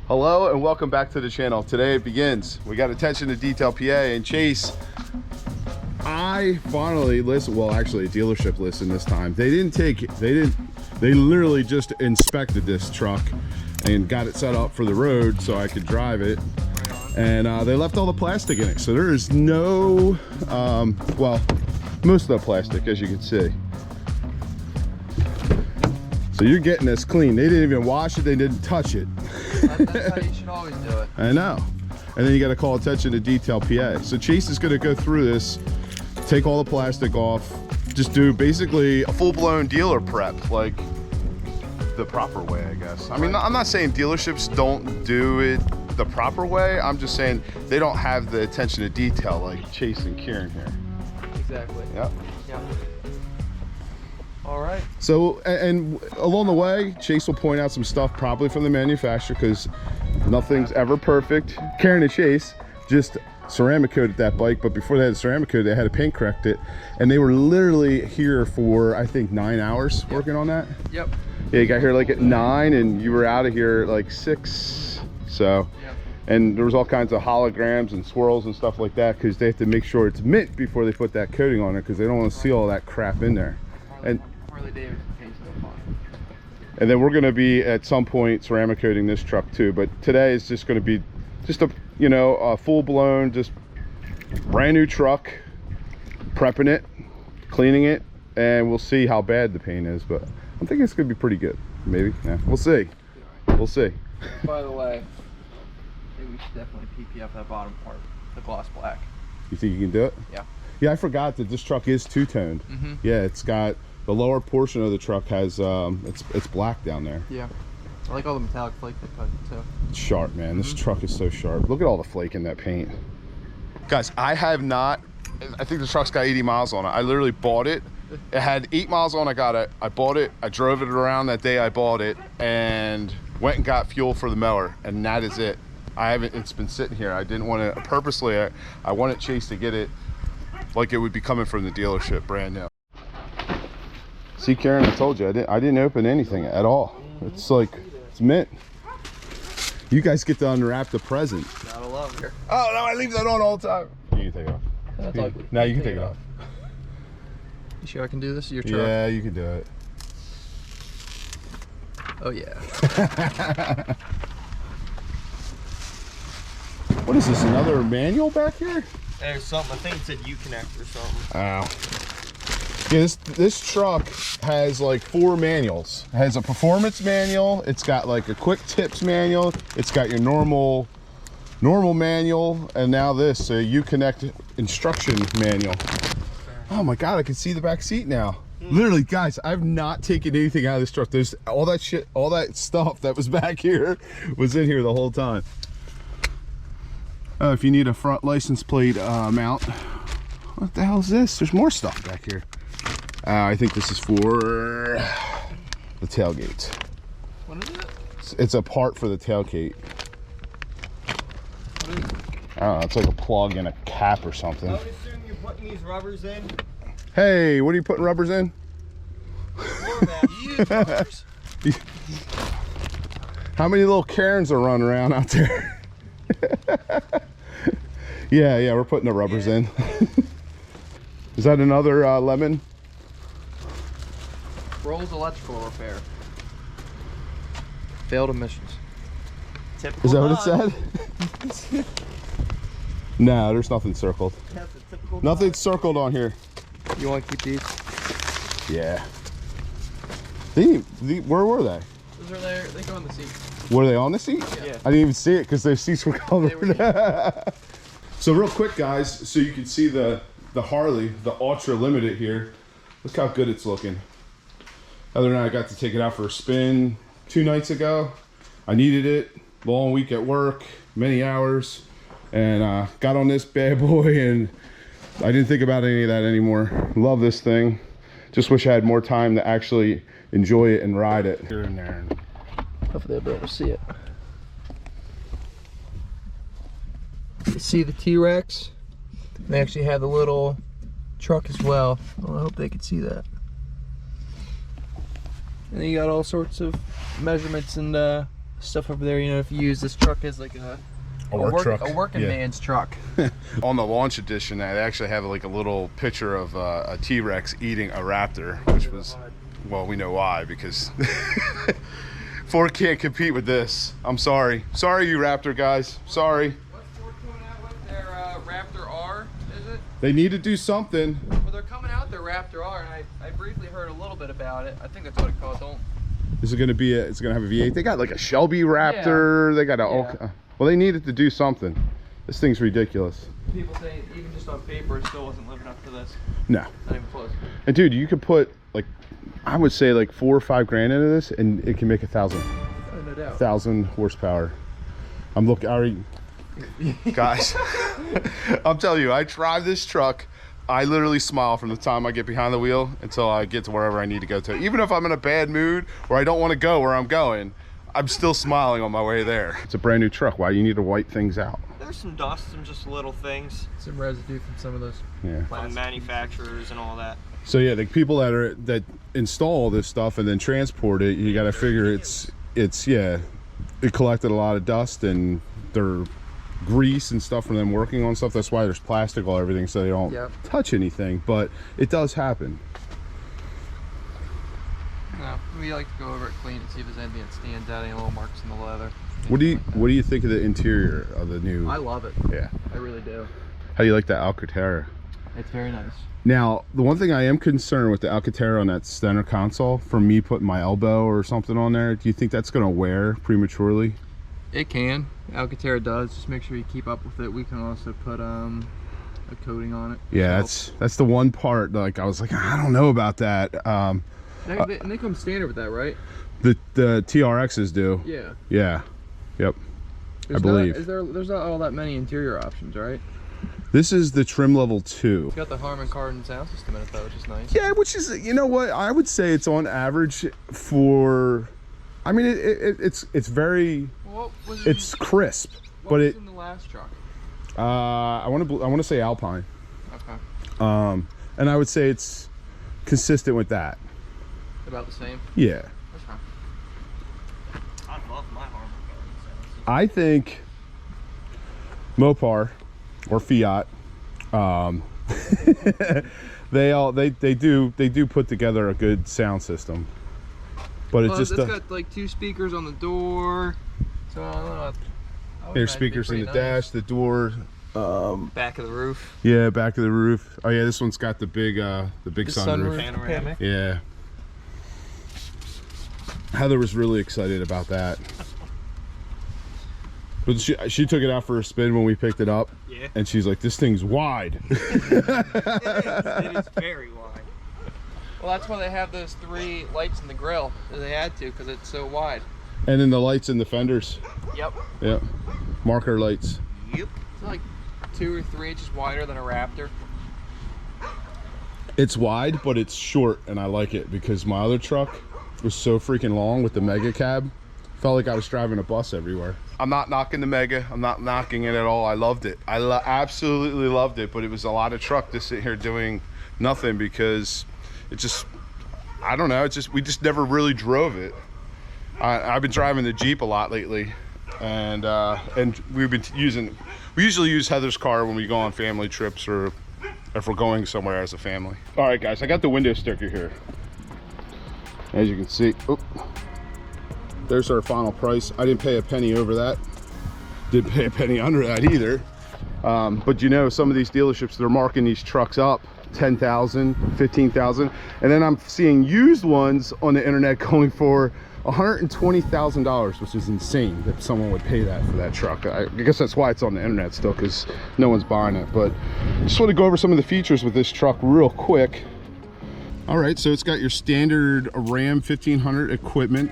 Hello and welcome back to the channel. Today it begins. We got attention to detail PA and Chase. I finally listened, well actually a dealership listened this time. They literally just inspected this truck and got it set up for the road so I could drive it. And they left all the plastic in it. So there is no, well, most of the plastic as you can see. So you're getting this clean. They didn't even wash it, they didn't touch it. That's how you should always do it. I know. And then you got to call attention to detail PA. So Chase is going to go through this, take all the plastic off, just do basically a full-blown dealer prep, like the proper way, I guess. I mean, I'm not saying dealerships don't do it the proper way. I'm just saying they don't have the attention to detail like Chase and Kieran here. Exactly. Yep. Yep. All right. So, and along the way, Chase will point out some stuff probably from the manufacturer because nothing's ever perfect. Karen and Chase just ceramic coated that bike, but before they had ceramic coated, they had to paint correct it. And they were literally here for, I think, 9 hours working on that. Yep. Yeah, you got here like at 9 and you were out of here at like 6. So, yep. And there was all kinds of holograms and swirls and stuff like that because they have to make sure it's mint before they put that coating on it because they don't want to see all that crap in there. And then we're going to be at some point ceramic coating this truck too, but today is just going to be just a, you know, a full-blown, just brand new truck, prepping it, cleaning it, and we'll see how bad the paint is, but I'm thinking it's going to be pretty good. Maybe. Yeah, we'll see. We'll see. By the way, I think we should definitely PP up that bottom part, the gloss black. You think you can do it? Yeah. Yeah, I forgot that this truck is two-toned. Yeah, it's got the lower portion of the truck has it's black down there. Yeah, I like all the metallic flake they put too. It's sharp, man. This truck is so sharp. Look at all the flake in that paint. Guys, I think the truck's got 80 miles on it. I literally bought it. It had 8 miles on. I got it. I bought it. I drove it around that day I bought it and went and got fuel for the mower, and that is it. It's been sitting here. I didn't want to purposely. I wanted Chase to get it like it would be coming from the dealership, brand new. See, Karen, I told you, I didn't open anything at all. It's like, it's mint. You guys get to unwrap the present. Gotta love here. Oh, no, I leave that on all the time. You can take it off. Now you can take it off. You sure I can do this? Your truck? Yeah, you can do it. Oh, yeah. What is this, another manual back here? There's something, I think it said U-connect or something. Oh. Yeah, this truck has like 4 manuals. It has a performance manual, it's got like a quick tips manual, it's got your normal manual, and now this, a U-connect instruction manual. Oh my God, I can see the back seat now. Literally, guys, I've not taken anything out of this truck. There's all that shit, all that stuff that was back here was in here the whole time. Oh, if you need a front license plate mount. What the hell is this? There's more stuff back here. I think this is for the tailgate. What is it? It's a part for the tailgate. What is it? I don't know, it's like a plug and a cap or something. I would assume you're putting these rubbers in. Hey, what are you putting rubbers in? Rubbers. How many little Karens are running around out there? Yeah, we're putting the rubbers in. Is that another lemon? Rolls electrical repair. Failed emissions. Typical Is that what it Dodge. said? No, there's nothing circled. That's a typical Nothing's circled on here. You want to keep these? Yeah. Where were they? Those are there. They go on the seat. Were they on the seat? Yeah. I didn't even see it because their seats were covered. They were So real quick, guys, so you can see the Harley, the Ultra Limited here. Look how good it's looking. Other than I got to take it out for a spin 2 nights ago. I needed it. Long week at work, many hours, and got on this bad boy, and I didn't think about any of that anymore. Love this thing. Just wish I had more time to actually enjoy it and ride it. Here and there. Hopefully they'll be able to see it. You see the T-Rex? They actually have the little truck as well. Well, I hope they can see that. And then you got all sorts of measurements and stuff over there. You know, if you use this truck as like a working man's truck. On the launch edition, they actually have like a little picture of a T-Rex eating a raptor, which was, well, we know why, because Ford can't compete with this. I'm sorry. Sorry, you Raptor guys. Sorry. What's Ford coming out with their Raptor R, is it? They need to do something. Well, they're coming out with their Raptor R, and I briefly heard a little bit about it. I think that's what it's called. This is going to be it's going to have a V8. They got like a Shelby Raptor. Yeah. They got well, they needed to do something. This thing's ridiculous. People say even just on paper, it still wasn't living up to this. No. Not even close. And dude, you could put like, I would say like 4 or 5 grand into this, and it can make 1,000. Oh, no doubt. 1,000 horsepower. I'm looking. I already, guys. I'm telling you, I drive this truck. I literally smile from the time I get behind the wheel until I get to wherever I need to go to. Even if I'm in a bad mood or I don't want to go where I'm going, I'm still smiling on my way there. It's a brand new truck. Why you need to wipe things out? There's some dust and just little things. Some residue from some of those. Yeah. From manufacturers and all that. So yeah, the people that install this stuff and then transport it, you got to figure it's yeah, it collected a lot of dust and their grease and stuff from them working on stuff. That's why there's plastic all everything, so they don't touch anything. But it does happen. No, we like to go over it clean and see if there's anything that stands out, any little marks in the leather. What do you think of the interior of the new? I love it. Yeah. I really do. How do you like that Alcantara? It's very nice. Now, the one thing I am concerned with the Alcantara on that center console, from me putting my elbow or something on there, do you think that's going to wear prematurely? It can. Alcantara does. Just make sure you keep up with it. We can also put a coating on it. Yeah, that's the one part. Like I was like, I don't know about that. And they come standard with that, right? The TRXs do. Yeah. Yeah. Yep. I believe. There's not all that many interior options, right? This is the trim level 2. It's got the Harman Kardon sound system in it though, which is nice. Yeah, which is, you know what, I would say it's on average for, I mean, it's very, it's crisp. What was in the last truck? I want to say Alpine. Okay. And I would say it's consistent with that. About the same? Yeah. Okay. I love my Harley Davidson. I think Mopar or Fiat, they do put together a good sound system, but it's got like 2 speakers on the door, so I don't know. There's speakers in the dash, the door, Back of the roof. yeah, back of the roof. Oh yeah, this one's got the big sunroof. Panoramic. Yeah. Heather was really excited about that. But she took it out for a spin when we picked it up. Yeah. And she's like, this thing's wide. It is very wide. Well, that's why they have those 3 lights in the grill. They had to, because it's so wide. And then the lights in the fenders. Yep. Yep. Marker lights. Yep. It's like 2 or 3 inches wider than a Raptor. It's wide, but it's short, and I like it because my other truck was so freaking long with the Mega Cab. Felt like I was driving a bus everywhere. I'm not knocking the Mega. I'm not knocking it at all. I loved it. I absolutely loved it, but it was a lot of truck to sit here doing nothing because it just, I don't know. It's just, we just never really drove it. I've been driving the Jeep a lot lately, and we usually use Heather's car when we go on family trips or if we're going somewhere as a family. All right, guys, I got the window sticker here. As you can see, there's our final price. I didn't pay a penny over that. Didn't pay a penny under that either. But you know, some of these dealerships, they're marking these trucks up 10,000, 15,000. And then I'm seeing used ones on the internet going for $120,000, which is insane that someone would pay that for that truck. I guess that's why it's on the internet still, because no one's buying it. But I just want to go over some of the features with this truck real quick. All right, so it's got your standard Ram 1500 equipment.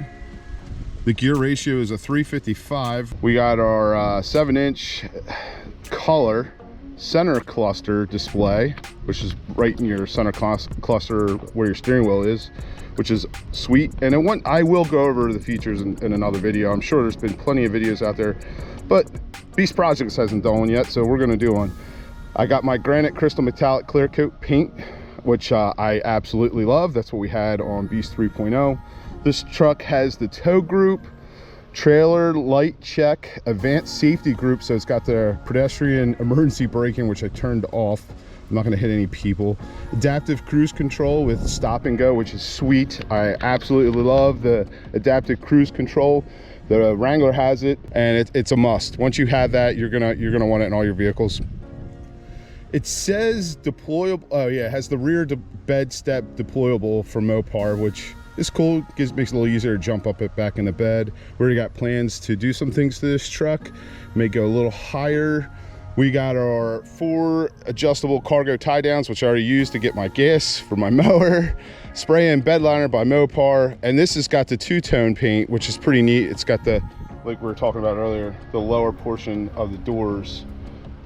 The gear ratio is a 355. We got our 7-inch color center cluster display, which is right in your center cluster where your steering wheel is, which is sweet. And I will go over the features in another video. I'm sure there's been plenty of videos out there, but Beast Projects hasn't done one yet, so we're gonna do one. I got my granite crystal metallic clear coat paint, which I absolutely love. That's what we had on Beast 3.0. This truck has the tow group, trailer light check, advanced safety group. So it's got the pedestrian emergency braking, which I turned off. I'm not going to hit any people. Adaptive cruise control with stop and go, which is sweet. I absolutely love the adaptive cruise control. The Wrangler has it, and it's a must. Once you have that, you're gonna want it in all your vehicles. It says deployable. Oh yeah, it has the rear bed step deployable for Mopar, which is cool. Makes it a little easier to jump up it back in the bed. We already got plans to do some things to this truck. May go a little higher. We got our 4 adjustable cargo tie downs, which I already used to get my gas for my mower. Spray and bed liner by Mopar, and this has got the 2-tone paint, which is pretty neat. It's got the, like we were talking about earlier, the lower portion of the doors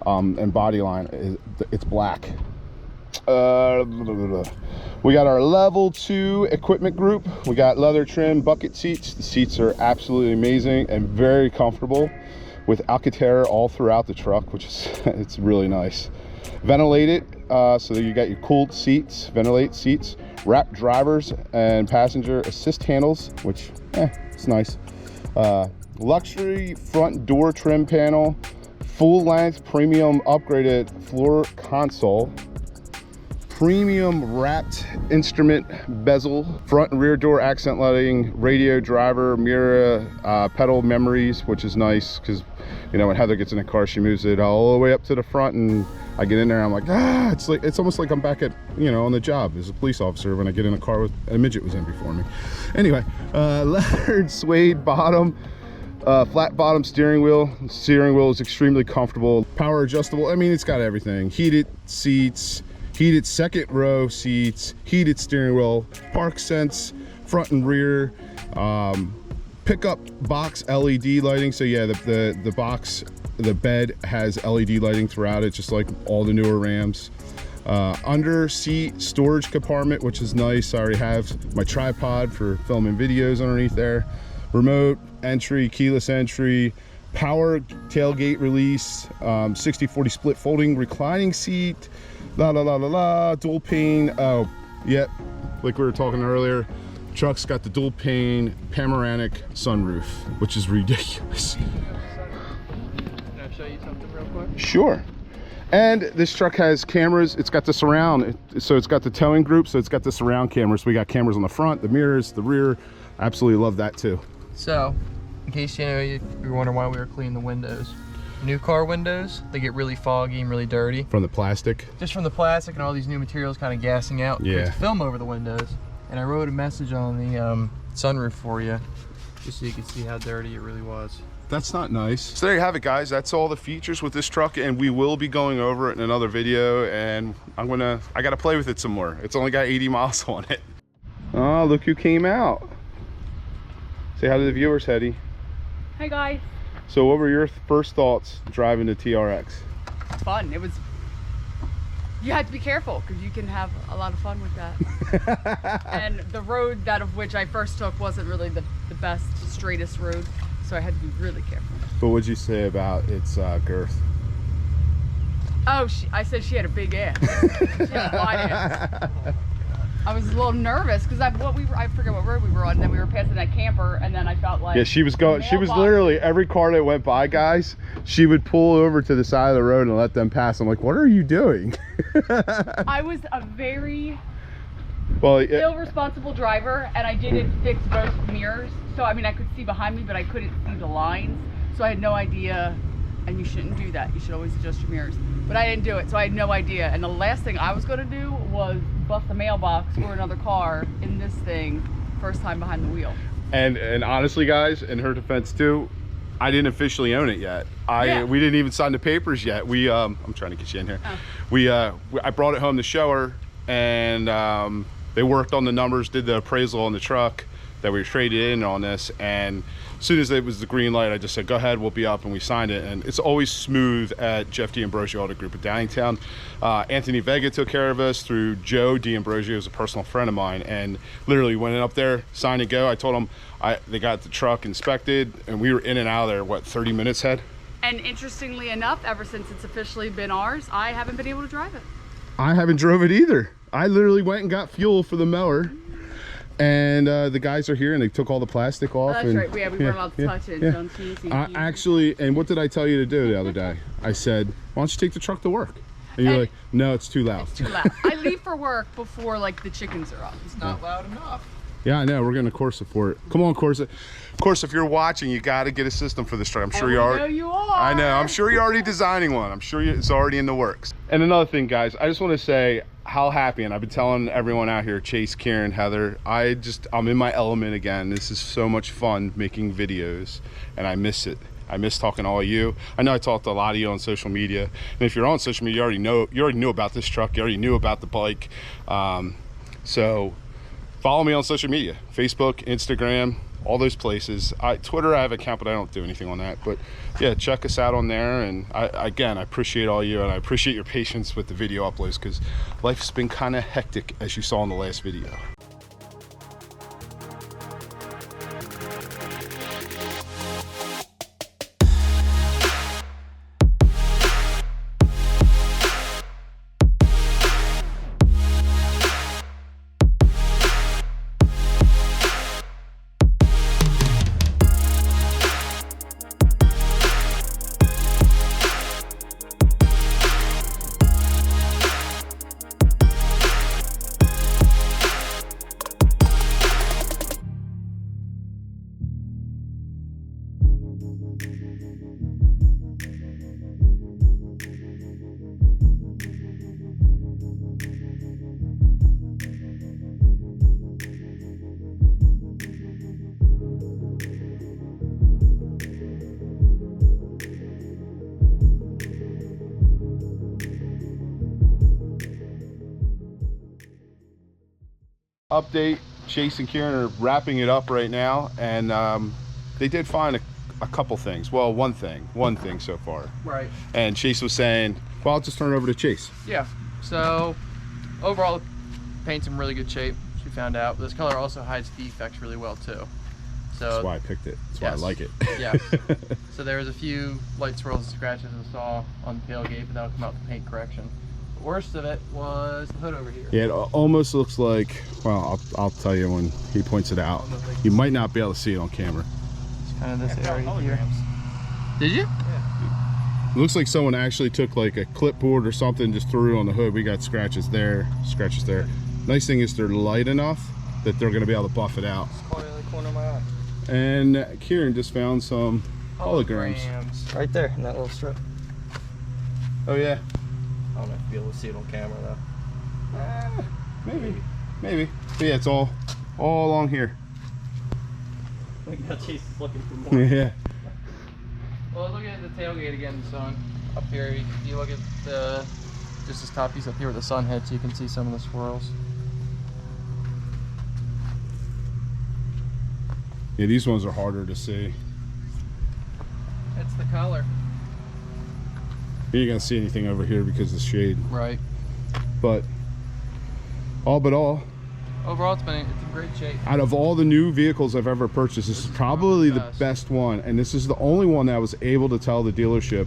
and body line, it's black. We got our level 2 equipment group. We got leather trim bucket seats. The seats are absolutely amazing and very comfortable, with Alcantara all throughout the truck, which is it's really nice. Ventilated, so that you got your cooled seats, ventilate seats, wrapped drivers and passenger assist handles, which it's nice. Luxury front door trim panel, full length premium upgraded floor console, premium wrapped instrument bezel, front and rear door accent lighting, radio, driver, mirror, pedal memories, which is nice because, you know, when Heather gets in the car, she moves it all the way up to the front, and I get in there, I'm like, it's almost like I'm back at, you know, on the job as a police officer when I get in a car with a midget was in before me. Anyway, leathered suede bottom, flat bottom steering wheel. The steering wheel is extremely comfortable, power adjustable. I mean, it's got everything. Heated seats, heated second row seats, heated steering wheel, park sense, front and rear, pickup box LED lighting. So yeah, the box, the bed has LED lighting throughout it, just like all the newer Rams. Under seat storage compartment, which is nice. I already have my tripod for filming videos underneath there. Remote entry, keyless entry, power tailgate release, 60/40 split folding reclining seat, dual pane. Oh, yep, like we were talking earlier, truck's got the dual pane panoramic sunroof, which is ridiculous. Can I show you something real quick? Sure. And this truck has cameras. It's got the surround, so it's got the towing group, so it's got the surround cameras. We got cameras on the front, the mirrors, the rear. Absolutely love that too. So, in case you know, you're wondering why we were cleaning the windows. New car windows, they get really foggy and really dirty. From the plastic? Just from the plastic and all these new materials kind of gassing out. Yeah. There's film over the windows. And I wrote a message on the sunroof for you, just so you could see how dirty it really was. That's not nice. So there you have it, guys. That's all the features with this truck, and we will be going over it in another video, and I gotta play with it some more. It's only got 80 miles on it. Oh, look who came out. Say hi to the viewers, Hetty. Hi guys. So what were your first thoughts driving the TRX? Fun. It was, you had to be careful because you can have a lot of fun with that. And the road that of which I first took wasn't really the best, straightest road. So I had to be really careful. But what'd you say about its girth? Oh, I said she had a big ass. She had a wide ass. I was a little nervous because I forget what road we were on, and then we were passing that camper, and then I felt like, yeah, she was literally, every car that went by, guys, she would pull over to the side of the road and let them pass. I'm like, what are you doing? I was a very well, irresponsible driver, and I didn't fix both mirrors. So I mean, I could see behind me, but I couldn't see the lines. So I had no idea, and you shouldn't do that. You should always adjust your mirrors. But I didn't do it, so I had no idea. And the last thing I was gonna do was bust a mailbox or another car in this thing, first time behind the wheel. And honestly, guys, in her defense too, I didn't officially own it yet. We didn't even sign the papers yet. I'm trying to get you in here. Oh. I brought it home to show her, and they worked on the numbers, did the appraisal on the truck that we traded in on this, and as soon as it was the green light, I just said, go ahead, we'll be up, and we signed it. And it's always smooth at Jeff D'Ambrosio Auto Group at Downingtown. Anthony Vega took care of us through Joe D'Ambrosio, who's a personal friend of mine, and literally went up there, signed and go. I told them they got the truck inspected, and we were in and out of there, what, 30 minutes, Head? And interestingly enough, ever since it's officially been ours, I haven't been able to drive it. I haven't drove it either. I literally went and got fuel for the mower, And the guys are here and they took all the plastic off. That's and, right. We weren't allowed to touch it. Don't see anything. Actually, and what did I tell you to do the other day? I said, why don't you take the truck to work? And you're like, no, it's too loud. It's too loud. I leave for work before like the chickens are up. It's not loud enough. Yeah, I know. We're gonna Corsa for it. Come on, Corsa. Of course, if you're watching, you got to get a system for this truck. I'm sure you are. I know you are. I know. I'm sure you're already designing one. I'm sure it's already in the works. And another thing, guys, I just want to say how happy, and I've been telling everyone out here, Chase, Kieran, Heather, I'm in my element again. This is so much fun making videos, and I miss it. I miss talking to all of you. I know I talked to a lot of you on social media, and if you're on social media, you already knew about this truck. You already knew about the bike. So follow me on social media, Facebook, Instagram, all those places. Twitter, I have an account, but I don't do anything on that. But yeah, check us out on there. And again, I appreciate all you, and I appreciate your patience with the video uploads, because life's been kind of hectic, as you saw in the last video. Update, Chase and Kieran are wrapping it up right now, and they did find a couple things. Well, one thing so far. Right. And Chase was saying, well, I'll just turn it over to Chase. Yeah. So overall, the paint's in really good shape, as we found out. This color also hides defects really well too. So that's why I picked it. That's why I like it. Yes. So there was a few light swirls and scratches I saw on the tailgate, but that'll come out with paint correction. The worst of it was the hood over here. Yeah, it almost looks like, well, I'll tell you when he points it out. You might not be able to see it on camera. It's kind of this area here. Did you? Yeah. It looks like someone actually took like a clipboard or something, just threw it on the hood. We got scratches there, scratches there. Nice thing is they're light enough that they're going to be able to buff it out. It's caught in the corner of my eye. And Kieran just found some holograms. Right there in that little strip. Oh yeah. I don't know if you'll be able to see it on camera though. Maybe. But yeah, it's all along here. We got Chase looking for more. Yeah. Well, look at the tailgate again, son. Up here, if you look at just this top piece up here where the sun hits, you can see some of the swirls. Yeah, these ones are harder to see. It's the color. You ain't gonna see anything over here because of the shade. Right. But all, overall, it's in great shape. out of all the new vehicles I've ever purchased, this is probably the best one. And this is the only one that I was able to tell the dealership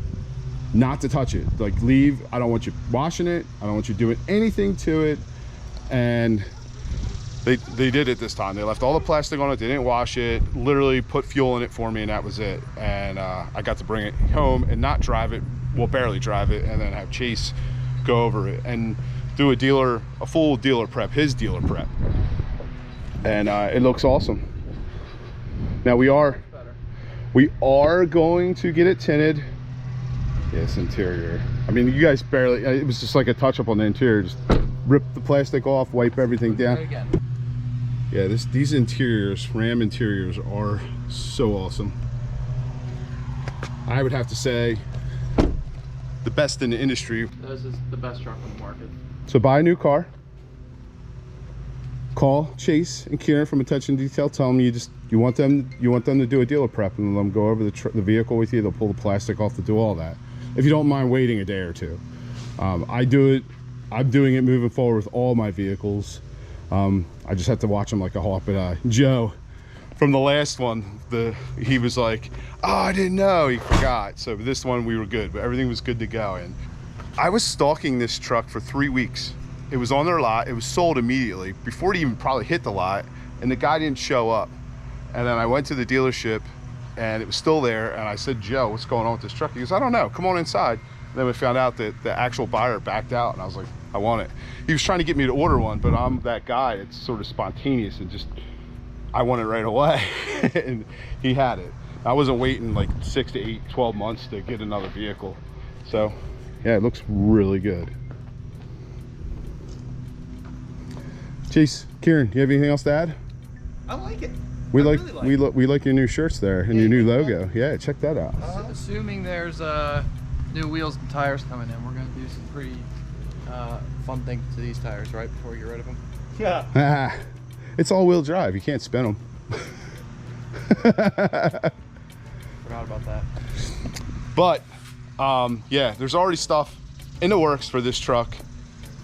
not to touch it. Like, leave, I don't want you washing it. I don't want you doing anything to it. And they did it this time. They left all the plastic on it. They didn't wash it, literally put fuel in it for me, and that was it. And I got to bring it home and not drive it, well, barely drive it, and then have Chase go over it and do a full dealer prep, his dealer prep. And it looks awesome. Now we are going to get it tinted. Yes, interior. I mean, you guys barely, it was just like a touch up on the interior. Just rip the plastic off, wipe everything down. Yeah, these interiors, Ram interiors, are so awesome. I would have to say the best in the industry. This is the best truck on the market. So buy a new car, call Chase and Kieran from Attention Detail, tell them you want them to do a dealer prep, and let them go over the vehicle with you. They'll pull the plastic off to do all that, if you don't mind waiting a day or two. I do it. I'm doing it moving forward with all my vehicles. I just have to watch them like a hawk. But Joe from the last one, he was like, oh, I didn't know, he forgot. So this one we were good, but everything was good to go. And I was stalking this truck for 3 weeks. It was on their lot. It was sold immediately before it even probably hit the lot. and the guy didn't show up. And then I went to the dealership and it was still there, and I said, Joe, what's going on with this truck? He goes, I don't know, come on inside. And then we found out that the actual buyer backed out, and I was like, I want it. He was trying to get me to order one, but I'm that guy, it's sort of spontaneous and just, I want it right away. And he had it. I wasn't waiting like 6 to 8, 12 months to get another vehicle. So yeah, it looks really good. Chase, Kieran, you have anything else to add? I like it. We I like, really we like your new shirts there and your new logo. Yeah, check that out. Assuming there's new wheels and tires coming in, we're gonna do some pretty fun things to these tires, right, before we get rid of them. Yeah. It's all-wheel drive. You can't spin them. Forgot about that. But yeah, there's already stuff in the works for this truck.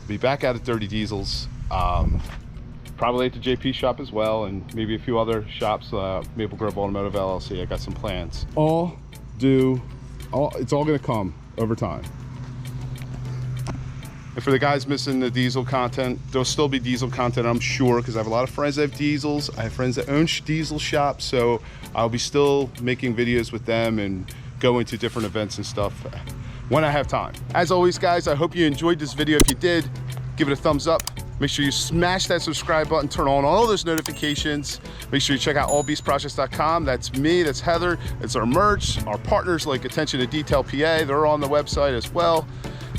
Be back out at Dirty Diesels. Probably at the JP shop as well, and maybe a few other shops, Maple Grove Automotive LLC. I got some plans. It's all gonna come over time. And for the guys missing the diesel content, there'll still be diesel content, I'm sure, because I have a lot of friends that have diesels. I have friends that own diesel shops, so I'll be still making videos with them and going to different events and stuff when I have time. As always, guys, I hope you enjoyed this video. If you did, give it a thumbs up. Make sure you smash that subscribe button, turn on all those notifications. Make sure you check out allbeastprojects.com. That's me, that's Heather, it's our merch. Our partners like Attention to Detail PA, they're on the website as well.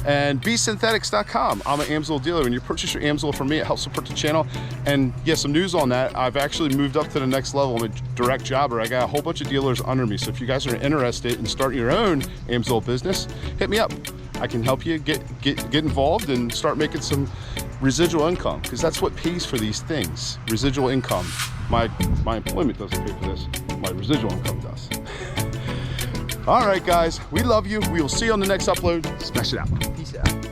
And beastsynthetics.com. I'm an AMSOIL dealer. When you purchase your AMSOIL from me, it helps support the channel. And yeah, some news on that. I've actually moved up to the next level. I'm a direct jobber. I got a whole bunch of dealers under me. So if you guys are interested in starting your own AMSOIL business, hit me up. I can help you get involved and start making some residual income, because that's what pays for these things. Residual income. My employment doesn't pay for this. My residual income does. All right, guys, we love you. We will see you on the next upload. Smash it out. Peace out.